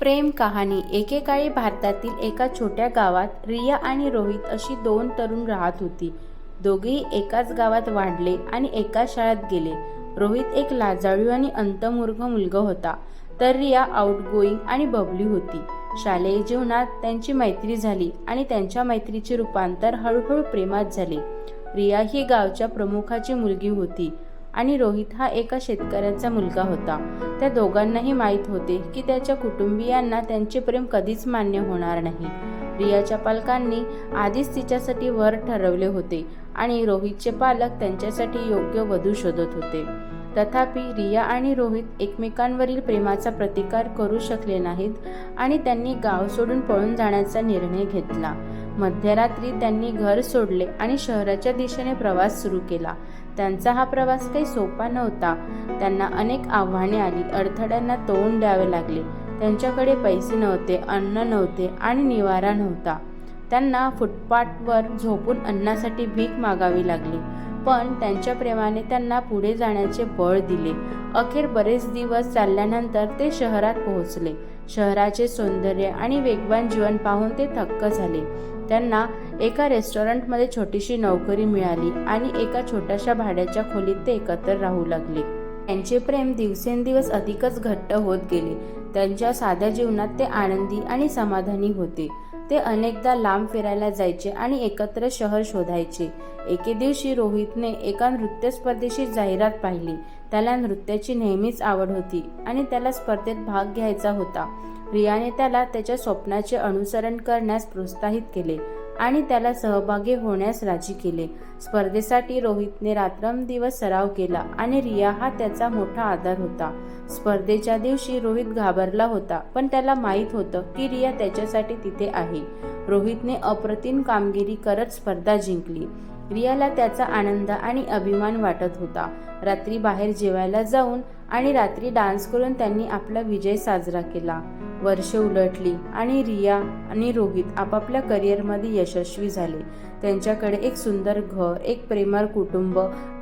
प्रेम कहाणी. एकेकाळी भारतातील एका छोट्या गावात रिया आणि रोहित अशी दोन तरुण राहत होती. दोघेही एकाच गावात वाढले आणि एकाच शाळेत गेले. रोहित एक लाजाळू आणि अंतर्मुख मुलगा होता, तर रिया आउटगोईंग आणि बबली होती. शालेय जीवनात त्यांची मैत्री झाली आणि त्यांच्या मैत्रीचे रूपांतर हळूहळू प्रेमात झाले. रिया ही गावच्या प्रमुखाची मुलगी होती आणि रोहित हा एका शेतकऱ्याचा मुलगा होता. त्या दोघांनाही माहीत होते की त्याच्या कुटुंबियांना त्यांचे प्रेम कधीच मान्य होणार नाही. रियाच्या पालकांनी आधीच तिच्यासाठी वर ठरवले होते आणि रोहितचे पालक त्यांच्यासाठी योग्य वधू शोधत होते. तथापि रिया आणि रोहित एकमेकांवरील प्रेमाचा प्रतिकार करू शकले नाहीत आणि त्यांनी गाव सोडून पळून जाण्याचा निर्णय घेतला. मध्यरात्री त्यांनी घर सोडले आणि शहराच्या दिशेने प्रवास सुरू केला. त्यांचा हा प्रवास काही सोपा नव्हता. त्यांना अनेक आव्हाने आली, अडथळ्यांना तोंड द्यावे लागले. त्यांच्याकडे पैसे नव्हते, अन्न नव्हते आणि निवारा नव्हता. त्यांना फुटपाथवर झोपून अन्नासाठी भीक मागावी लागली, पण त्यांच्या प्रेमाने त्यांना पुढे जाण्याचे बळ दिले. अखेर बरेच दिवस चालल्यानंतर ते शहरात पोहोचले. शहराचे सौंदर्य आणि वेगवान जीवन पाहून ते थक्क झाले. त्यांना एका रेस्टॉरंटमध्ये छोटीशी नोकरी मिळाली आणि एका छोट्याशा भाड्याच्या खोलीत ते एकत्र राहू लागले. त्यांचे प्रेम दिवसेंदिवस अधिकच घट्ट होत गेले. त्यांच्या साध्या जीवनात ते आनंदी आणि समाधानी होते. ते अनेकदा लांब फिरायला जायचे आणि एकत्र शहर शोधायचे. एके दिवशी रोहितने एका नृत्य स्पर्धेची जाहिरात पाहिली. त्याला नृत्याची नेहमीच आवड होती आणि त्याला स्पर्धेत भाग घ्यायचा होता. रियाने त्याला त्याच्या स्वप्नाचे अनुसरण करण्यास प्रोत्साहित केले आणि त्याला सहभागी होण्यास राजी केले. स्पर्धेसाठी रोहितने रात्रंदिवस सराव केला आणि रिया हा त्याचा मोठा आधार होता. स्पर्धेच्या दिवशी रोहित घाबरला होता, पण त्याला माहीत होतं की रिया त्याच्यासाठी तिथे आहे. रोहितने अप्रतिम कामगिरी करत स्पर्धा जिंकली. रियाला त्याचा आनंद आणि अभिमान वाटत होता. रात्री बाहेर जेवायला जाऊन आणि रात्री डान्स करून त्यांनी आपला विजय साजरा केला. वर्षे उलटली आणि रिया आणि रोहित आपापल्या करिअरमध्ये यशस्वी झाले. त्यांच्याकडे एक सुंदर घर, एक प्रेमळ कुटुंब,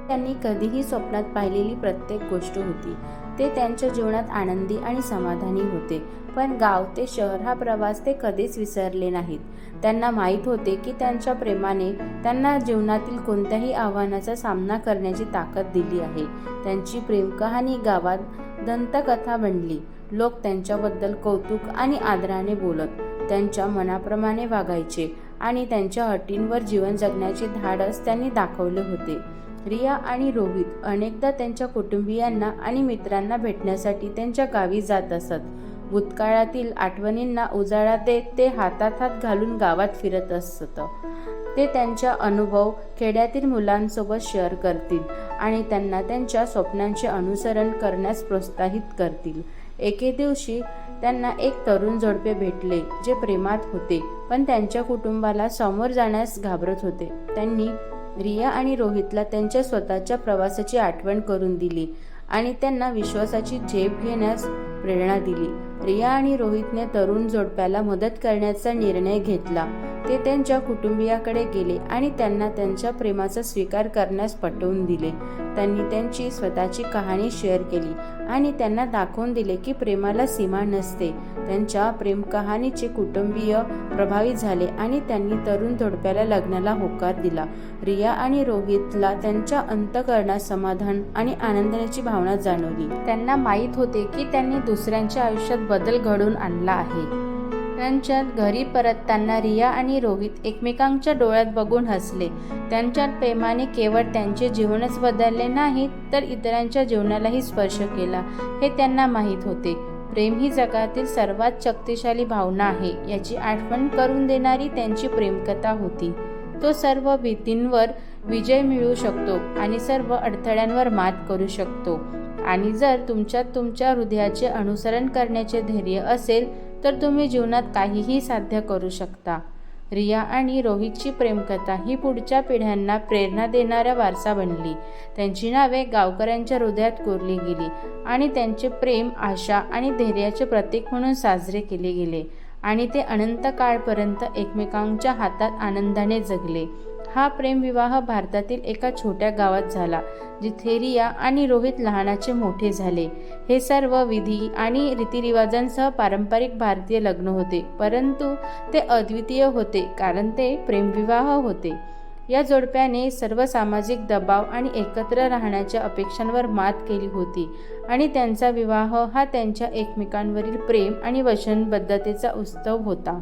त्यांनी कधीही स्वप्नात पाहिलेली प्रत्येक गोष्ट होती. ते त्यांच्या जीवनात आनंदी आणि समाधानी होते. पण गाव ते शहर हा प्रवास ते कधीच विसरले नाहीत. त्यांना माहीत होते की त्यांच्या प्रेमाने त्यांना जीवनातील कोणत्याही आव्हानाचा सामना करण्याची ताकद दिली आहे. त्यांची प्रेमकहाणी गावात दंतकथा बनली. लोक त्यांच्याबद्दल कौतुक आणि आदराने बोलत, त्यांच्या मनाप्रमाणे वागायचे आणि त्यांच्या अटींवर जीवन जगण्याचे धाडस त्यांनी दाखवले होते. रिया आणि रोहित अनेकदा त्यांच्या कुटुंबियांना आणि मित्रांना भेटण्यासाठी त्यांच्या गावी जात असत. भूतकाळातील आठवणींना उजाळा देत ते हातात हात घालून गावात फिरत असत. ते त्यांचा अनुभव खेड्यातील मुलांसोबत शेअर करतील आणि त्यांना त्यांच्या स्वप्नांचे अनुसरण करण्यास प्रोत्साहित करतील. एके दिवशी त्यांना एक तरुण जोडपे भेटले जे प्रेमात होते, पण त्यांच्या कुटुंबाला समोर जाण्यास घाबरत होते. त्यांनी रिया आणि रोहितला त्यांच्या स्वतःच्या प्रवासाची आठवण करून दिली आणि त्यांना विश्वासाची झेप घेण्यास प्रेरणा दिली. रिया आणि रोहितने तरुण जोडप्याला मदत करण्याचा निर्णय घेतला. ते त्यांच्या कुटुंबियाकडे गेले आणि त्यांना त्यांच्या प्रेमाचा स्वीकार करण्यास पटवून दिले. त्यांनी त्यांची स्वतःची कहाणी शेअर केली आणि त्यांना दाखवून दिले की प्रेमाला सीमा नसते. त्यांच्या प्रेमकहाणीचे कुटुंबीय प्रभावित झाले आणि त्यांनी तरुण जोडप्याला लग्नाला होकार दिला. रिया आणि रोहितला त्यांच्या अंतःकरणात समाधान आणि आनंदाची भावना जाणवली. त्यांना माहीत होते की त्यांनी दुसऱ्यांच्या आयुष्यात बदल घडवून आणला आहे. त्यांच्या घरी परतताना रिया आणि रोहित एकमेकांच्या डोळ्यात बघून हसले. त्यांच्या प्रेमाने केवळ त्यांचे जीवनच बदलले नाही, तर इतरांच्या जीवनालाही स्पर्श केला हे त्यांना माहीत होते. प्रेम ही जगातील सर्वात शक्तिशाली भावना आहे याची आठवण करून देणारी त्यांची प्रेमकथा होती. तो सर्व भीतींवर विजय मिळवू शकतो आणि सर्व अडथळ्यांवर मात करू शकतो. आणि जर तुमच्यात तुमच्या हृदयाचे अनुसरण करण्याचे धैर्य असेल तर तुम्ही जीवनात काहीही साध्य करू शकता. रिया आणि रोहितची प्रेमकथा ही पुढच्या पिढ्यांना प्रेरणा देणारा वारसा बनली. त्यांची नावे गावकऱ्यांच्या हृदयात कोरली गेली आणि त्यांचे प्रेम, आशा आणि धैर्याचे प्रतीक म्हणून साजरे केले गेले आणि ते अनंत काळपर्यंत एकमेकांच्या हातात आनंदाने जगले. हा प्रेमविवाह भारतातील एका छोट्या गावात झाला, जिथे रिया आणि रोहित लहानाचे मोठे झाले. हे सर्व विधी आणि रीतिरिवाजांसह पारंपरिक भारतीय लग्न होते, परंतु ते अद्वितीय होते कारण ते प्रेमविवाह होते. या जोडप्याने सर्व सामाजिक दबाव आणि एकत्र राहण्याच्या अपेक्षांवर मात केली होती आणि त्यांचा विवाह हा त्यांच्या एकमेकांवरील प्रेम आणि वचनबद्धतेचा उत्सव होता.